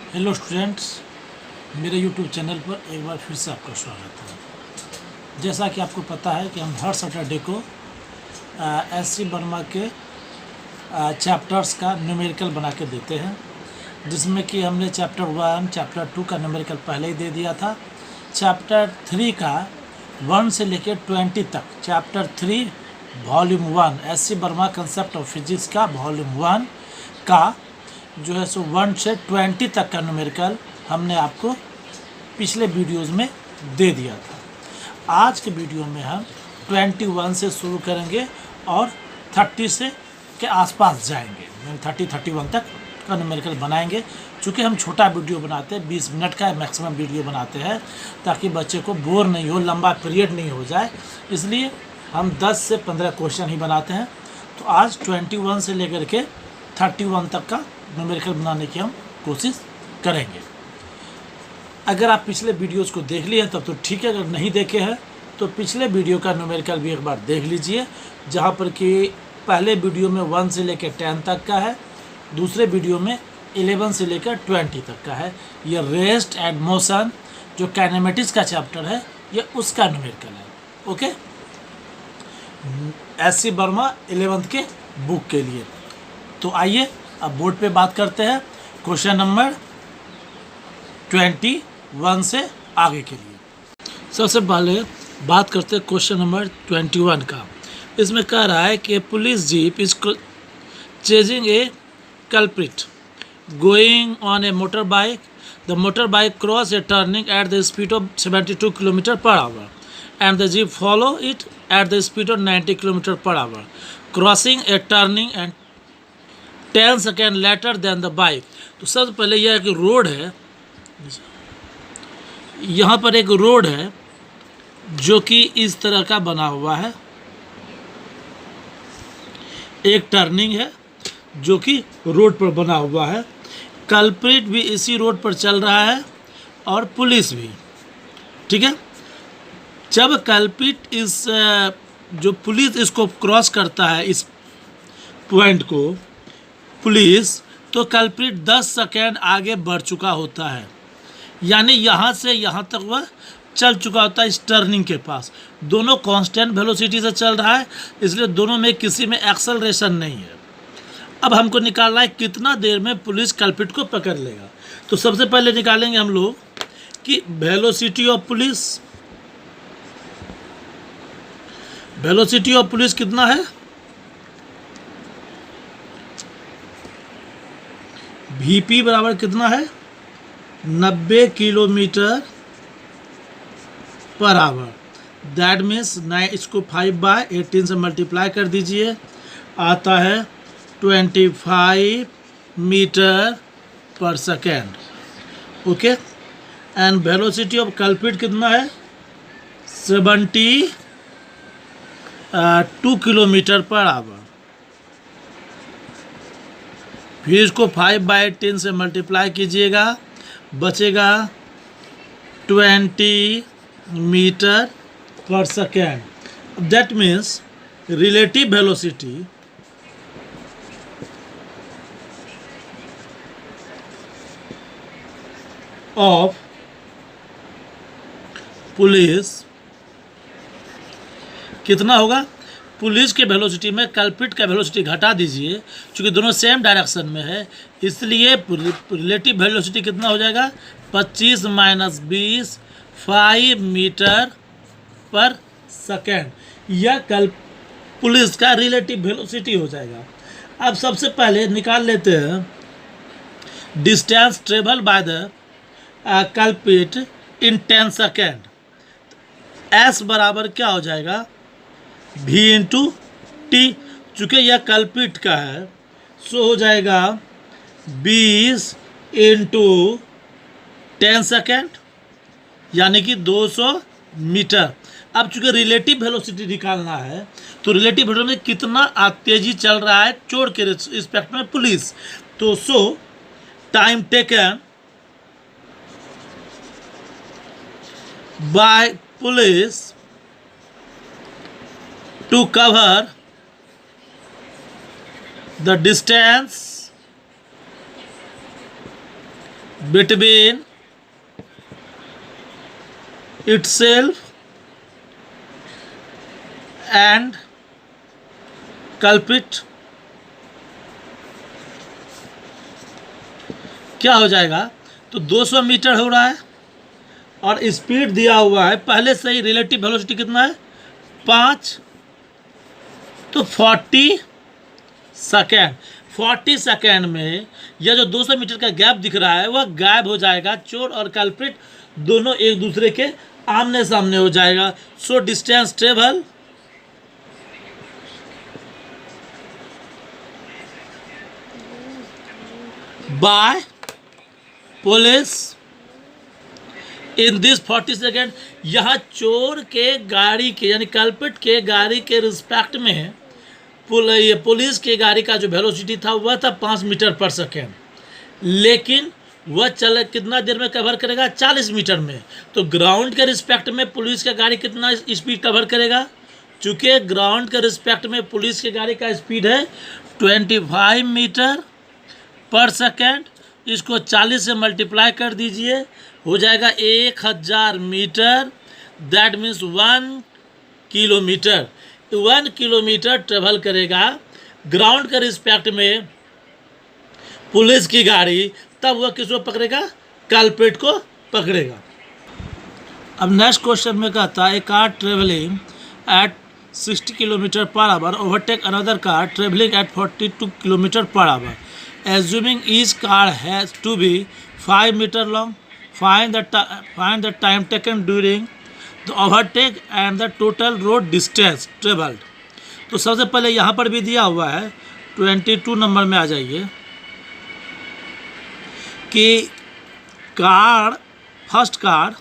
Hello students, मेरे YouTube channel पर एक बार फिर से आपका स्वागत है। जैसा कि आपको पता है कि हम हर सैटरडे को एस सी वर्मा के चैप्टर्स का न्यूमेरिकल बना के देते हैं, जिसमें कि हमने चैप्टर 1, चैप्टर 2 का न्यूमेरिकल पहले ही दे दिया था। चैप्टर 3 का 1 से लेकर 20 तक, chapter 3 volume 1 S C Verma concept of physics का वॉल्यूम 1 का जो है सो 1 से 20 तक का न्यूमेरिकल हमने आपको पिछले वीडियोज़ में दे दिया था। आज के वीडियो में हम 21 से शुरू करेंगे और 30 से के आसपास जाएंगे, 31 तक का न्यूमेरिकल बनाएंगे। चूँकि हम छोटा वीडियो बनाते हैं, 20 मिनट का मैक्सिमम वीडियो बनाते हैं, ताकि बच्चे को बोर नहीं हो, लंबा पीरियड नहीं हो जाए, इसलिए हम 10 से 15 क्वेश्चन ही बनाते हैं। तो आज 21 से लेकर के 31 तक का न्यूमेरिकल बनाने की हम कोशिश करेंगे। अगर आप पिछले वीडियोज़ को देख लिए हैं तब तो ठीक है, अगर नहीं देखे हैं तो पिछले वीडियो का न्यूमेरिकल भी एक बार देख लीजिए, जहाँ पर कि पहले वीडियो में 1 से लेकर 10 तक का है, दूसरे वीडियो में 11 से लेकर 20 तक का है। ये रेस्ट एंड मोशन जो काइनेमेटिक्स का चैप्टर है, ये उसका न्यूमेरिकल है। Okay, S C Verma 11th के बुक के लिए। तो आइए अब बोर्ड पे बात करते हैं क्वेश्चन नंबर 21 से आगे के लिए। सबसे पहले बात करते हैं क्वेश्चन नंबर 21 का। इसमें कह रहा है कि police jeep is chasing a culprit going on a motor bike. The motor bike cross a turning at the speed of 72 kilometre per hour and the jeep follow it at the speed of 90 kilometre per hour, crossing a turning and 10 second later than the bike. तो सबसे पहले यह एक road है, यहाँ पर एक road है जो कि इस तरह का बना हुआ है, एक टर्निंग है जो कि रोड पर बना हुआ है। कल्प्रिट भी इसी रोड पर चल रहा है और पुलिस भी, ठीक है। जब कल्प्रिट इस जो पुलिस इसको क्रॉस करता है, इस पॉइंट को पुलिस, तो कल्प्रिट 10 सेकेंड आगे बढ़ चुका होता है, यानी यहाँ से यहाँ तक वह चल चुका होता है इस टर्निंग के पास। दोनों कांस्टेंट वेलोसिटी से चल रहा है, इसलिए दोनों में किसी में एक्सेलरेशन नहीं है। अब हमको निकालना है कितना देर में पुलिस कल्प्रिट को पकड़ लेगा। तो सबसे पहले निकालेंगे हम लोग कि velocity of police, velocity of police कितना है, वीपी बराबर कितना है 90 kilometre per our. That means इसको 5/18 से मल्टीप्लाई कर दीजिए, आता है 25 मीटर पर second. Okay, and velocity of culprit कितना है 72 किलोमीटर पर आवर। फिर इसको 5/10 से मल्टीप्लाई कीजिएगा, बचेगा 20 मीटर पर second. That means relative velocity of police कितना होगा। पुलिस के वेलोसिटी में कल्प्रिट का वेलोसिटी घटा दीजिए, क्योंकि दोनों सेम डायरेक्शन में है, इसलिए रिलेटिव वेलोसिटी कितना हो जाएगा 25 - 20 5 मीटर पर सेकेंड। यह पुलिस का रिलेटिव वेलोसिटी हो जाएगा। अब सबसे पहले निकाल लेते हैं distance travel by the culprit in 10 second. S बराबर क्या हो जाएगा v इंटू टी, चूँकि यह कल्प्रिट का है, सो हो जाएगा 20 इंटू 10 सेकेंड, यानी कि 200 मीटर। अब चूँकि रिलेटिव वेलोसिटी निकालना है, तो रिलेटिव वेलोसिटी कितना तेजी चल रहा है चोर के रिस्पेक्ट में पुलिस, तो सो time taken by police to cover the distance between itself and culprit, क्या हो जाएगा? तो 200 मीटर हो रहा है और स्पीड दिया हुआ है पहले से ही, रिलेटिव वेलोसिटी कितना है 5, तो 40 सेकेंड। 40 सेकेंड में यह जो 200 मीटर का गैप दिख रहा है वह गायब हो जाएगा। चोर और कल्प्रिट दोनों एक दूसरे के आमने सामने हो जाएगा। So distance travel by police in this 40 second. यहाँ चोर के गाड़ी के यानी कल्प्रिट के गाड़ी के रिस्पेक्ट में ये पुलिस की गाड़ी का जो वेलोसिटी था वह था 5 मीटर पर सेकेंड, लेकिन वह चल कितना देर में कवर करेगा 40 मीटर में। तो ग्राउंड के रिस्पेक्ट में पुलिस का गाड़ी कितना स्पीड कवर करेगा? चूँकि ग्राउंड के रिस्पेक्ट में पुलिस की गाड़ी का स्पीड है 25 मीटर पर सेकेंड। इसको 40 से मल्टीप्लाई कर दीजिए, हो जाएगा 1000 metre. That means 1 kilometre. 1 kilometre travel करेगा ग्राउंड के रिस्पेक्ट में पुलिस की गाड़ी, तब वह किसको पकड़ेगा? कल्प्रिट को पकड़ेगा। अब नेक्स्ट क्वेश्चन में कहता है, a car travelling at 60 kilometre per hour overtake another car travelling at 42 kilometre per hour. Assuming each car has to be 5 meter long, find the time taken during the overtake and the total road distance traveled। तो सबसे पहले यहाँ पर भी दिया हुआ है 22 number में आ जाइए कि first car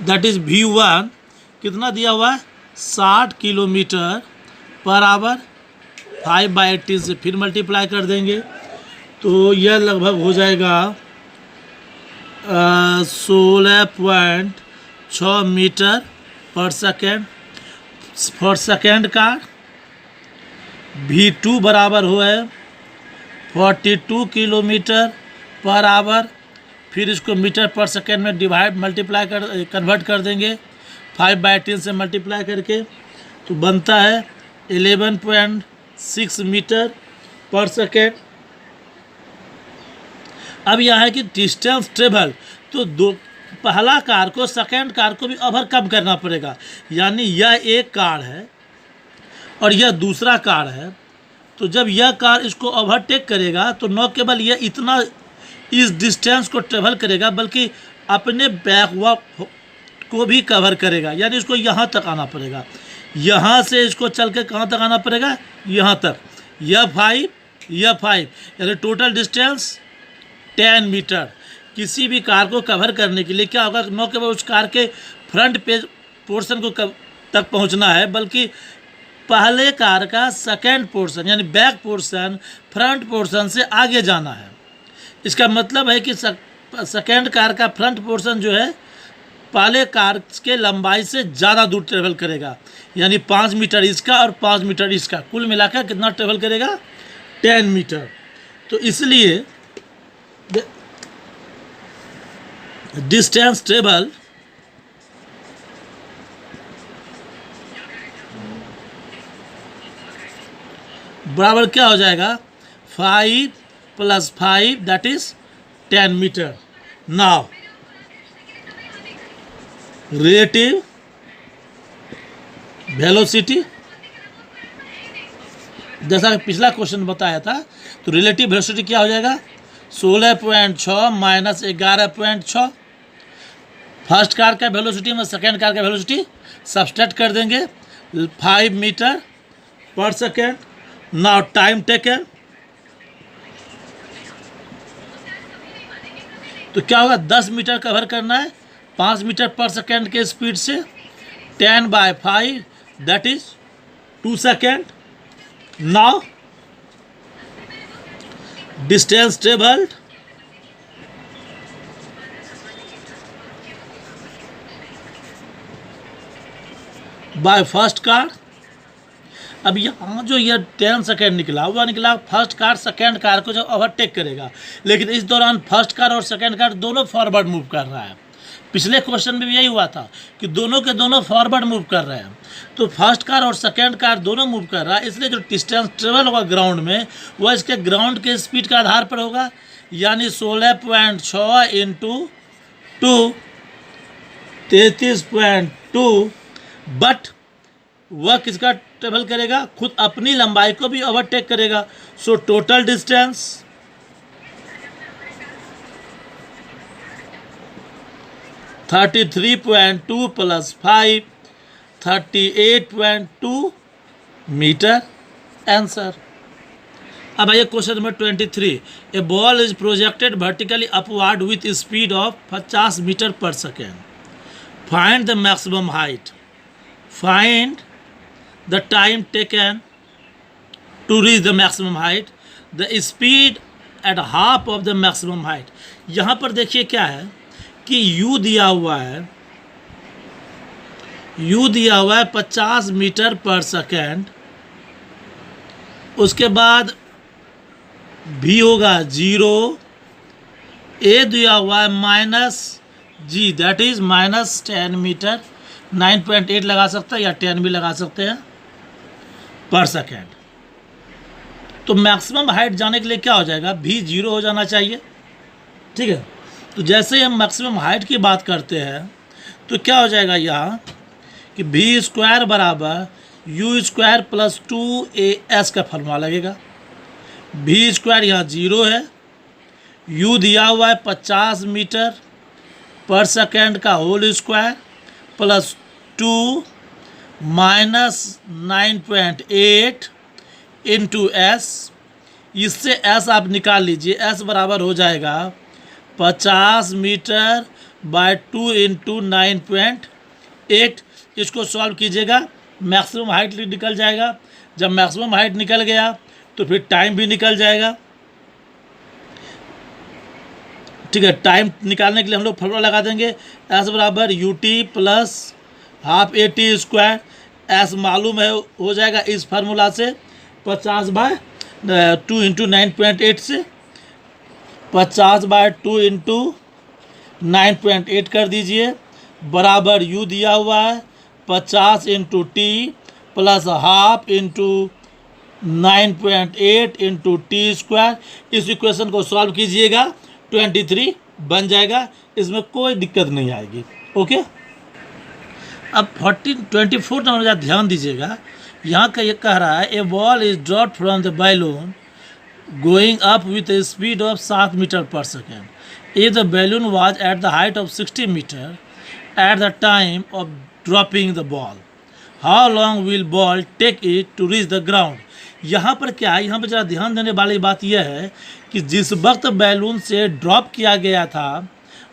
that is V1 कितना दिया हुआ है 60 किलोमीटर पर आवर। 5/18 से फिर मल्टीप्लाई कर देंगे तो यह लगभग हो जाएगा 16.6 मीटर पर second. For second car V2 बराबर हुआ है 42 किलोमीटर पर आवर। फिर इसको मीटर पर सेकेंड में कन्वर्ट कर देंगे 5/18 से मल्टीप्लाई करके, तो बनता है 11.6 मीटर पर सेकेंड। अब यह है कि डिस्टेंस ट्रेवल, तो पहला कार को सेकेंड कार को भी ओवरकम करना पड़ेगा। यानी यह एक कार है और यह दूसरा कार है, तो जब यह कार इसको ओवरटेक करेगा तो न केवल यह इतना इस डिस्टेंस को ट्रेवल करेगा बल्कि अपने बैकवर्क को भी कवर करेगा। यानी इसको यहाँ तक आना पड़ेगा, यहाँ से इसको चल के कहाँ तक आना पड़ेगा? यहाँ तक। यह 5 यानी टोटल डिस्टेंस 10 मीटर। किसी भी कार को कवर करने के लिए क्या होगा? न केवल उस कार के फ्रंट पेज पोर्शन को तक पहुँचना है बल्कि पहले कार का सेकेंड पोर्शन यानी बैक पोर्शन फ्रंट पोर्शन से आगे जाना है। इसका मतलब है कि सेकेंड कार का फ्रंट पोर्शन जो है पहले कार के लंबाई से ज़्यादा दूर ट्रेवल करेगा। यानी 5 मीटर इसका और 5 मीटर इसका, कुल मिलाकर कितना ट्रेवल करेगा? 10 मीटर। तो इसलिए डिस्टेंस ट्रेवल बराबर क्या हो जाएगा? 5 + 5 that is 10 metre. Now relative velocity, जैसा पिछला क्वेश्चन बताया था, तो रिलेटिव वेलोसिटी क्या हो जाएगा? 16.6 माइनस 11.6। फर्स्ट कार का वेलोसिटी में सेकेंड कार का वेलोसिटी सब्सट्रैक्ट कर देंगे 5 मीटर पर सेकेंड। नाउ टाइम टेकन, तो क्या होगा? 10 मीटर कवर करना है 5 मीटर पर सेकेंड के स्पीड से। 10/5 that is 2 second. Now distance travelled by first car अब यहाँ जो ये 10 सेकेंड निकला हुआ निकला फर्स्ट कार सेकेंड कार को जब ओवरटेक करेगा, लेकिन इस दौरान फर्स्ट कार और सेकेंड कार दोनों फॉरवर्ड मूव कर रहा है। पिछले क्वेश्चन में भी यही हुआ था कि दोनों के दोनों फॉरवर्ड मूव कर रहे हैं, तो फर्स्ट कार और सेकेंड कार दोनों मूव कर रहा है, इसलिए जो डिस्टेंस ट्रेवल होगा ग्राउंड में वह इसके ग्राउंड के स्पीड के आधार पर होगा, यानी 16.6 इंटू 2 33.2। बट वह किसका ट्रेवल करेगा, खुद अपनी लंबाई को भी ओवरटेक करेगा। So total distance 33.2 plus 5 38.2 metre answer. अब आइए question number 23। A ball is projected vertically upward with speed of 50 metre पर second. Find the maximum height. Find the time taken to reach the maximum height, the speed at half of the maximum height. यहाँ पर देखिए क्या है कि u दिया हुआ है, u दिया हुआ है 50 मीटर पर सेकेंड, उसके बाद v होगा 0, a दिया हुआ है -g दैट इज -10 मीटर, 9.8 लगा सकते हैं या 10 भी लगा सकते हैं पर सेकेंड। तो मैक्सिमम हाइट जाने के लिए क्या हो जाएगा, v 0 हो जाना चाहिए, ठीक है। तो जैसे ही हम मैक्सिमम हाइट की बात करते हैं तो क्या हो जाएगा यहाँ कि v स्क्वायर बराबर u स्क्वायर प्लस 2as का फॉर्मूला लगेगा। v स्क्वायर यहाँ 0 है, u दिया हुआ है 50 मीटर पर सेकेंड का whole square plus 2 minus 9.8 into s। इससे s आप निकाल लीजिए, s बराबर हो जाएगा 50 मीटर बाय 2 इंटू 9.8। इसको सॉल्व कीजिएगा, मैक्सिमम हाइट निकल जाएगा। जब मैक्सिमम हाइट निकल गया तो फिर टाइम भी निकल जाएगा, ठीक है। टाइम निकालने के लिए हम लोग फॉर्मूला लगा देंगे, s बराबर ut plus half at square. s मालूम है, हो जाएगा इस फार्मूला से 50 बाय 2 इंटू 9.8 से 50 बाय 2 इंटू 9.8 कर दीजिए, बराबर u दिया हुआ है 50 into t plus half into 9.8 into t square. इस इक्वेशन को सॉल्व कीजिएगा, 23 बन जाएगा, इसमें कोई दिक्कत नहीं आएगी। ओके, अब 24 नंबर ध्यान दीजिएगा। यहाँ का ये कह रहा है a ball is dropped from the balloon going up with a speed of 7 metre पर second. If the balloon was at the height of 60 metre at the time of dropping the ball, how long will ball take it to reach the ground. यहाँ पर क्या है, यहाँ पर ज़रा ध्यान देने वाली बात यह है कि जिस वक्त बैलून से ड्रॉप किया गया था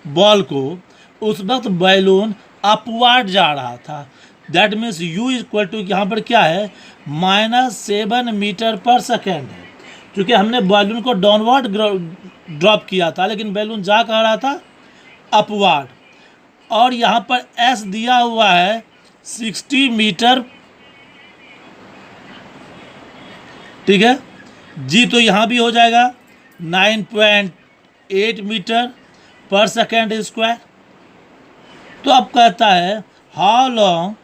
बॉल को, उस वक्त बैलून अपवर्ड जा रहा था। That means u equal to यहाँ पर क्या है -7 मीटर पर सेकेंड है, क्योंकि हमने बैलून को डाउनवर्ड ड्रॉप किया था, लेकिन बैलून जा कह रहा था अपवर्ड। और यहाँ पर s दिया हुआ है 60 मीटर, ठीक है। g तो यहाँ भी हो जाएगा 9.8 मीटर पर सेकेंड स्क्वायर। तो अब कहता है how long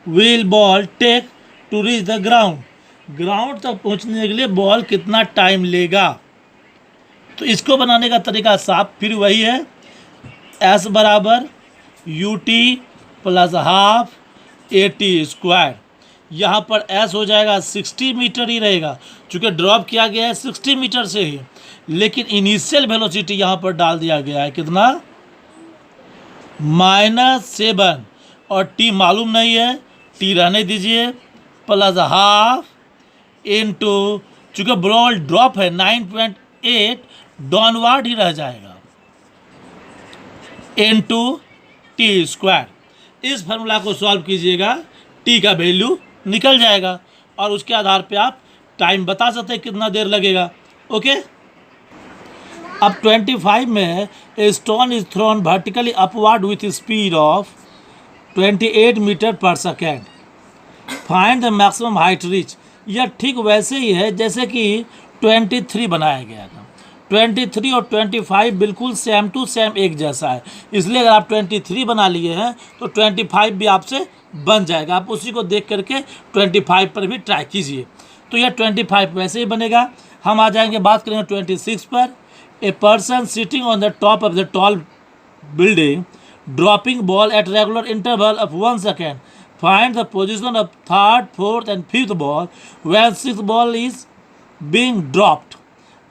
will ball take to reach the ground, ground तक पहुँचने के लिए बॉल कितना टाइम लेगा। तो इसको बनाने का तरीका साफ फिर वही है, s बराबर ut plus half at square. यहाँ पर s हो जाएगा 60 मीटर ही रहेगा, चूँकि ड्रॉप किया गया है 60 मीटर से ही, लेकिन इनिशियल वेलोसिटी यहाँ पर डाल दिया गया है कितना -7, और t मालूम नहीं है, t रहने दीजिए, प्लस हाफ इंटू, चूँकि बॉल ड्रॉप है 9.8 डाउनवर्ड ही रह जाएगा, इंटू टी स्क्वायर। इस फार्मूला को सॉल्व कीजिएगा, t का वैल्यू निकल जाएगा और उसके आधार पे आप टाइम बता सकते हैं कितना देर लगेगा। ओके, अब 25 में a stone is thrown vertically upward with speed of 28 metre पर second. Find the maximum height reach. यह ठीक वैसे ही है जैसे कि 23 बनाया गया था। 23 और 25 बिल्कुल सेम टू सेम एक जैसा है, इसलिए अगर आप 23 बना लिए हैं तो 25 भी आपसे बन जाएगा। आप उसी को देख करके 25 पर भी ट्राई कीजिए। तो यह 25 वैसे ही बनेगा। हम आ जाएंगे, बात करेंगे 26 पर। A person sitting on the top of the tall building, dropping ball at regular interval of 1 second. Find the position of third, fourth and fifth ball when sixth ball is being dropped.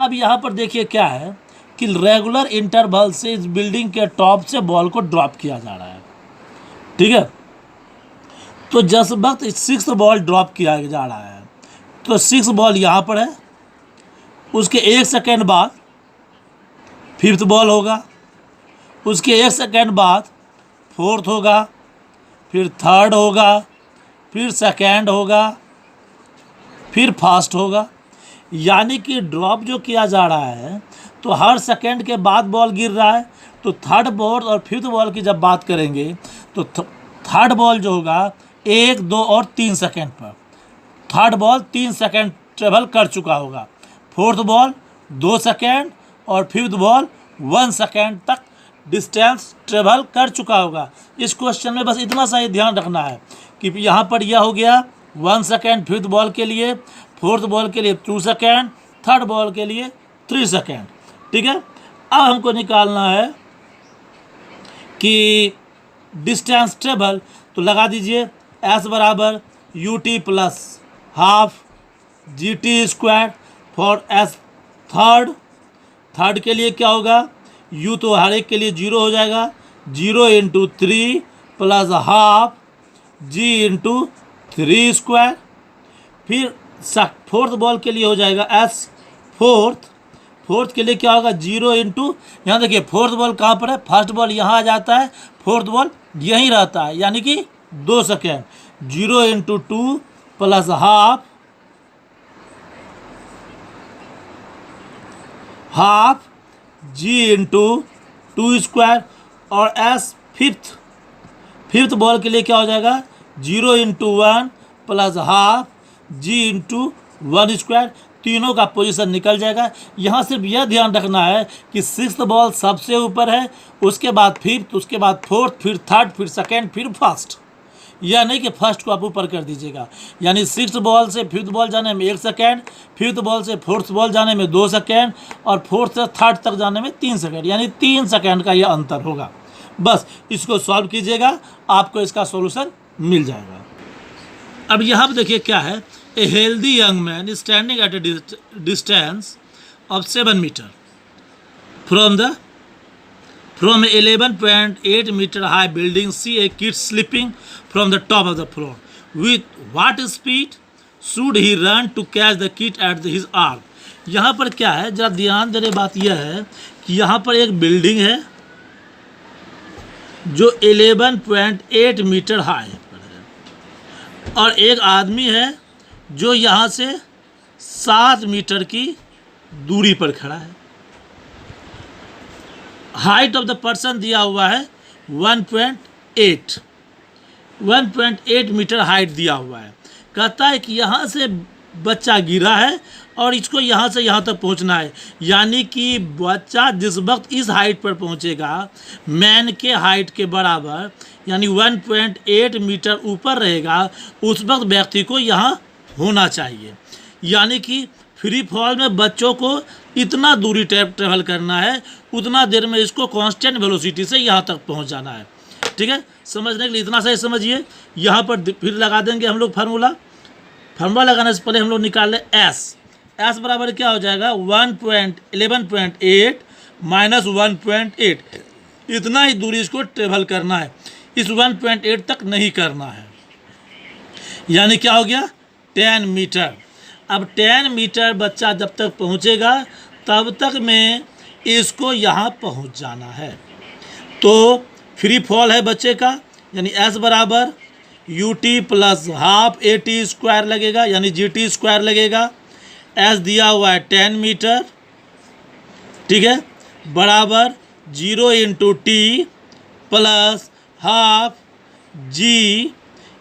अब यहाँ पर देखिए क्या है कि regular interval से इस building के टॉप से बॉल को ड्रॉप किया जा रहा है, ठीक है। तो जिस वक्त सिक्स्थ बॉल ड्रॉप किया जा रहा है तो सिक्स्थ बॉल यहाँ पर है, उसके 1 सेकेंड बाद फिफ्थ बॉल होगा, उसके 1 सेकेंड बाद फोर्थ होगा, फिर थर्ड होगा, फिर सेकेंड होगा, फिर फास्ट होगा। यानी कि ड्रॉप जो किया जा रहा है तो हर सेकेंड के बाद बॉल गिर रहा है। तो थर्ड बॉल और फिफ्थ बॉल की जब बात करेंगे तो थर्ड बॉल जो होगा 1, 2 और 3 सेकेंड पर, थर्ड बॉल 3 सेकेंड ट्रेवल कर चुका होगा, फोर्थ बॉल 2 सेकेंड और फिफ्थ बॉल 1 सेकेंड तक डिस्टेंस ट्रेवल कर चुका होगा। इस क्वेश्चन में बस इतना सा ही ध्यान रखना है कि यहाँ पर यह हो गया 1 सेकेंड फिफ्थ बॉल के लिए, फोर्थ बॉल के लिए 2 सेकेंड, थर्ड बॉल के लिए 3 सेकेंड, ठीक है। अब हमको निकालना है कि डिस्टेंस ट्रेवल, तो लगा दीजिए एस बराबर u t plus half ji t square for S third के लिए क्या होगा, यू तो हर एक के लिए 0 हो जाएगा, 0 इंटू 3 प्लस हाफ जी इंटू 3 स्क्वायर। फिर फोर्थ बॉल के लिए हो जाएगा एस फोर्थ के लिए क्या होगा, 0 इंटू, यहाँ देखिए फोर्थ बॉल कहाँ पर है, फर्स्ट बॉल यहाँ आ जाता है, फोर्थ बॉल यहीं रहता है, यानी कि 2 सेकेंड, 0 इंटू 2 प्लस हाफ जी इंटू 2 स्क्वायर। और एस फिफ्थ बॉल के लिए क्या हो जाएगा, 0 इंटू 1 प्लस हाफ जी इंटू 1 स्क्वायर। तीनों का पोजीशन निकल जाएगा। यहाँ सिर्फ यह ध्यान रखना है कि सिक्स्थ बॉल सबसे ऊपर है, उसके बाद फिफ्थ, उसके बाद फोर्थ, फिर थर्ड, फिर सेकेंड, फिर फर्स्ट। यह नहीं कि फर्स्ट को आप ऊपर कर दीजिएगा। यानी सिक्स्थ बॉल से फिफ्थ बॉल जाने में 1 सेकेंड, फिफ्थ बॉल से फोर्थ बॉल जाने में 2 सेकेंड और फोर्थ से थर्ड तक जाने में 3 सेकेंड, यानी 3 सेकेंड का यह अंतर होगा। बस इसको सॉल्व कीजिएगा, आपको इसका सॉल्यूशन मिल जाएगा। अब यहाँ पर देखिए क्या है, a healthy young man is standing at a distance of 7 metre from a 11.8 meter high building. See a kid slipping from the top of the floor. With what speed should he run to catch the kid at his arm? यहाँ पर क्या है, जरा ध्यान देने बात यह है कि यहाँ पर एक बिल्डिंग है जो 11.8 मीटर हाई है और एक आदमी है जो यहाँ से 7 मीटर की दूरी पर खड़ा है। हाइट ऑफ द पर्सन दिया हुआ है 1.8 मीटर हाइट दिया हुआ है। कहता है कि यहाँ से बच्चा गिरा है और इसको यहाँ से यहाँ तक पहुँचना है, यानी कि बच्चा जिस वक्त इस हाइट पर पहुँचेगा मैन के हाइट के बराबर, यानी 1.8 मीटर ऊपर रहेगा, उस वक्त व्यक्ति को यहाँ होना चाहिए। यानी कि फ्री फॉल में बच्चों को इतना दूरी ट्रेवल करना है, उतना देर में इसको कांस्टेंट वेलोसिटी से यहाँ तक पहुँच जाना है। ठीक है, समझने के लिए इतना सही समझिए। यहाँ पर फिर लगा देंगे हम लोग फार्मूला लगाने से पहले हम लोग निकाल लें एस बराबर क्या हो जाएगा 11.8 माइनस 1.8। इतना ही दूरी इसको ट्रेवल करना है, इस 1.8 तक नहीं करना है, यानी क्या हो गया 10 मीटर। अब 10 मीटर बच्चा जब तक पहुँचेगा तब तक में इसको यहाँ पहुँच जाना है। तो फ्री फॉल है बच्चे का, यानी एस बराबर u t plus half a t square लगेगा, यानी जी टी स्क्वायर लगेगा। एस दिया हुआ है 10 मीटर, ठीक है, बराबर 0 into t plus half g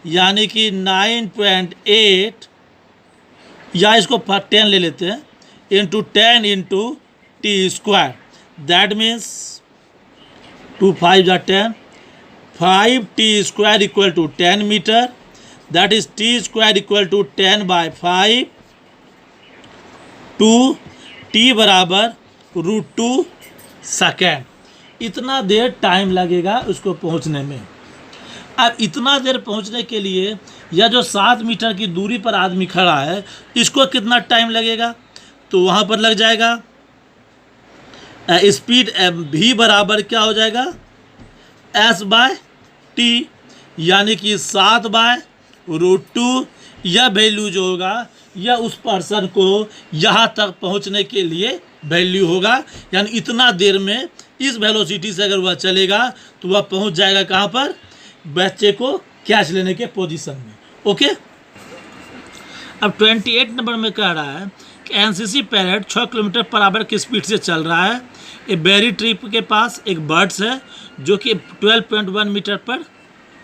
यानी कि 9.8, या इसको 10 ले लेते हैं, into 10 into t square, that means 2 5 जा 10, 5t square equal to 10 metre, that is t square equal to 10/5, 2 t बराबर √2 सेकेंड। इतना देर टाइम लगेगा उसको पहुंचने में। अब इतना देर पहुंचने के लिए यह जो 7 मीटर की दूरी पर आदमी खड़ा है, इसको कितना टाइम लगेगा, तो वहाँ पर लग जाएगा स्पीड v बराबर क्या हो जाएगा, s/t, यानी कि 7/√2। यह वैल्यू जो होगा यह उस पर्सन को यहाँ तक पहुँचने के लिए वैल्यू होगा, यानी इतना देर में इस वेलोसिटी से अगर वह चलेगा तो वह पहुँच जाएगा कहाँ पर, बच्चे को कैच लेने के पोजीशन में। ओके, अब 28 नंबर में कह रहा है कि NCC parade 6 kilometre per our की स्पीड से चल रहा है। एक बेरी ट्री के पास एक बर्ड्स है जो कि 12.1 मीटर पर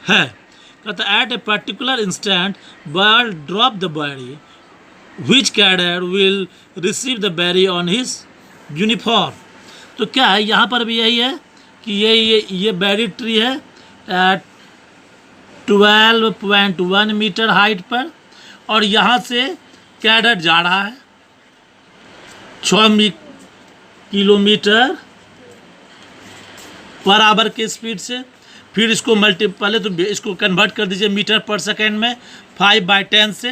है। कहता at a particular instant bird drop the berry, which cadet will receive the berry on his uniform. तो क्या है, यहाँ पर भी यही है कि ये बेरी ट्री है 12.1 मीटर हाइट पर, और यहाँ से कैडेट जा रहा है 6 किलोमीटर पर आवर के स्पीड से। फिर इसको पहले तो इसको कन्वर्ट कर दीजिए मीटर पर सेकेंड में 5/10 से।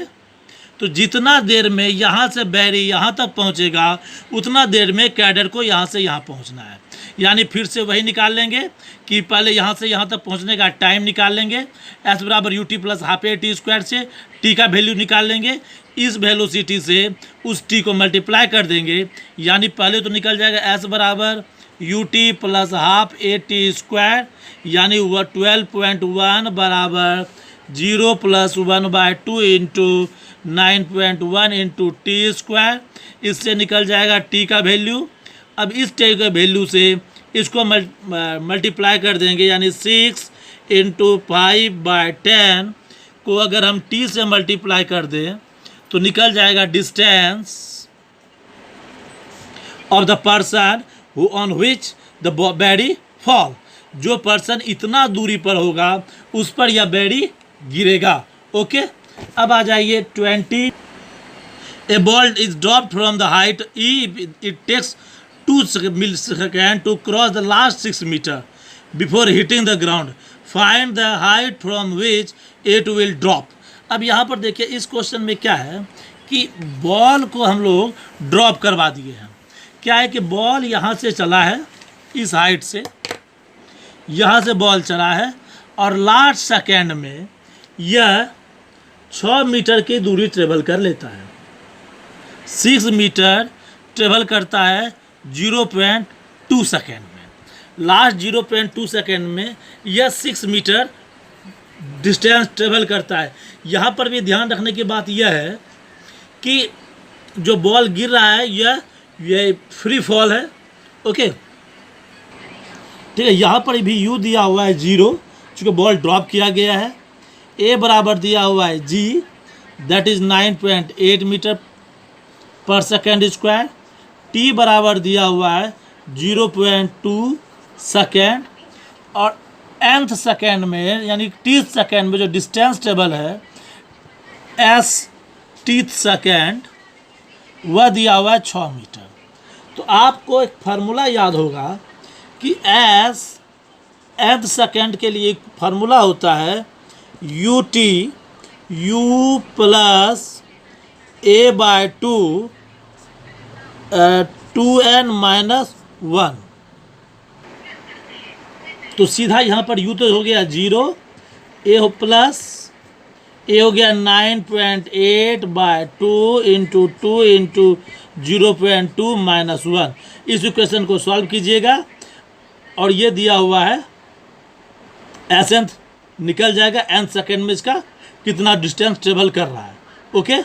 तो जितना देर में यहाँ से बैरी यहाँ तक पहुँचेगा उतना देर में कैडेट को यहाँ से यहाँ पहुँचना है। यानी फिर से वही निकाल लेंगे कि पहले यहाँ से यहाँ तक पहुँचने का टाइम निकाल लेंगे, s बराबर ut plus half a t square से t का वैल्यू निकाल लेंगे, इस वेलोसिटी से उस t को मल्टीप्लाई कर देंगे, यानी पहले तो निकल जाएगा s बराबर ut plus half a t square, यानी वह 12.1 बराबर 0 + 1/2 इंटू 9.1 इंटू टी स्क्वायर। इससे निकल जाएगा t का वैल्यू। अब इस t के वैल्यू से इसको मल्टीप्लाई कर देंगे, यानी 6 इंटू 5/10 को अगर हम t से मल्टीप्लाई कर दें तो निकल जाएगा distance of the person on which the berry fall. जो पर्सन इतना दूरी पर होगा उस पर यह बेरी गिरेगा। ओके, अब आ जाइए 20। A ball is dropped from the height E, it takes 2 milliseconds to cross the last 6 meters before hitting the ground. Find the height from which it will drop. अब यहाँ पर देखिए इस क्वेश्चन में क्या है कि बॉल को हम लोग ड्रॉप करवा दिए हैं। क्या है कि बॉल यहाँ से चला है, इस हाइट से यहाँ से बॉल चला है, और लास्ट सेकेंड में यह 6 मीटर की दूरी ट्रेवल कर लेता है। 6 मीटर ट्रेवल करता है 0.2 सेकेंड में। लास्ट 0.2 सेकेंड में यह 6 मीटर डिस्टेंस ट्रेवल करता है। यहाँ पर भी ध्यान रखने की बात यह है कि जो बॉल गिर रहा है यह फ्री फॉल है। ओके, ठीक है, यहाँ पर भी u दिया हुआ है 0, चूँकि बॉल ड्रॉप किया गया है। a बराबर दिया हुआ है g, दैट इज़ 9.8 मीटर पर सेकेंड स्क्वायर। t बराबर दिया हुआ है 0.2 सेकेंड, और nth सेकेंड में यानी 30 सेकेंड में जो डिस्टेंस टेबल है s 30 सेकेंड वह दिया हुआ है 6 मीटर। तो आपको एक फार्मूला याद होगा कि s nth सेकेंड के लिए एक फार्मूला होता है ut u plus a/2 2n-1। तो सीधा यहाँ पर u तो हो गया 0, a हो प्लस a हो गया 9.8/2 इंटू 2 इंटू 0.2 - 1। इस इक्वेशन को सॉल्व कीजिएगा और ये दिया हुआ है एसेंथ निकल जाएगा nth सेकेंड में इसका कितना डिस्टेंस ट्रेवल कर रहा है। ओके,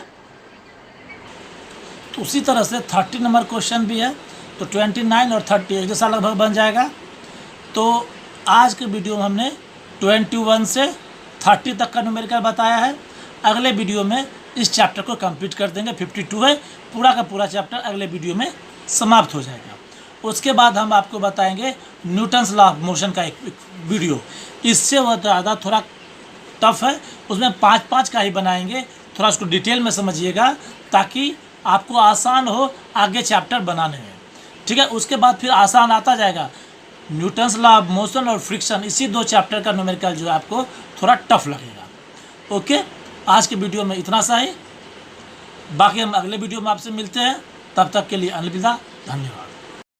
तो उसी तरह से 30 नंबर क्वेश्चन भी है। तो 29 और 30 एक जैसा लगभग बन जाएगा। तो आज के वीडियो में हमने 21 से 30 तक का न्यूमेरिकल बताया है। अगले वीडियो में इस चैप्टर को कंप्लीट कर देंगे। 52 है, पूरा का पूरा चैप्टर अगले वीडियो में समाप्त हो जाएगा। उसके बाद हम आपको बताएंगे न्यूटन्स लॉ ऑफ मोशन का एक वीडियो। इससे वह ज़्यादा थोड़ा टफ है, उसमें 5-5 का ही बनाएंगे। थोड़ा उसको डिटेल में समझिएगा ताकि आपको आसान हो आगे चैप्टर बनाने में, ठीक है। उसके बाद फिर आसान आता जाएगा न्यूटन्स लॉ ऑफ मोशन और फ्रिक्शन। इसी 2 चैप्टर का न्यूमेरिकल जो है आपको थोड़ा टफ लगेगा। ओके, आज के वीडियो में इतना सा ही। बाकी हम अगले वीडियो में आपसे मिलते हैं, तब तक के लिए अलविदा, धन्यवाद।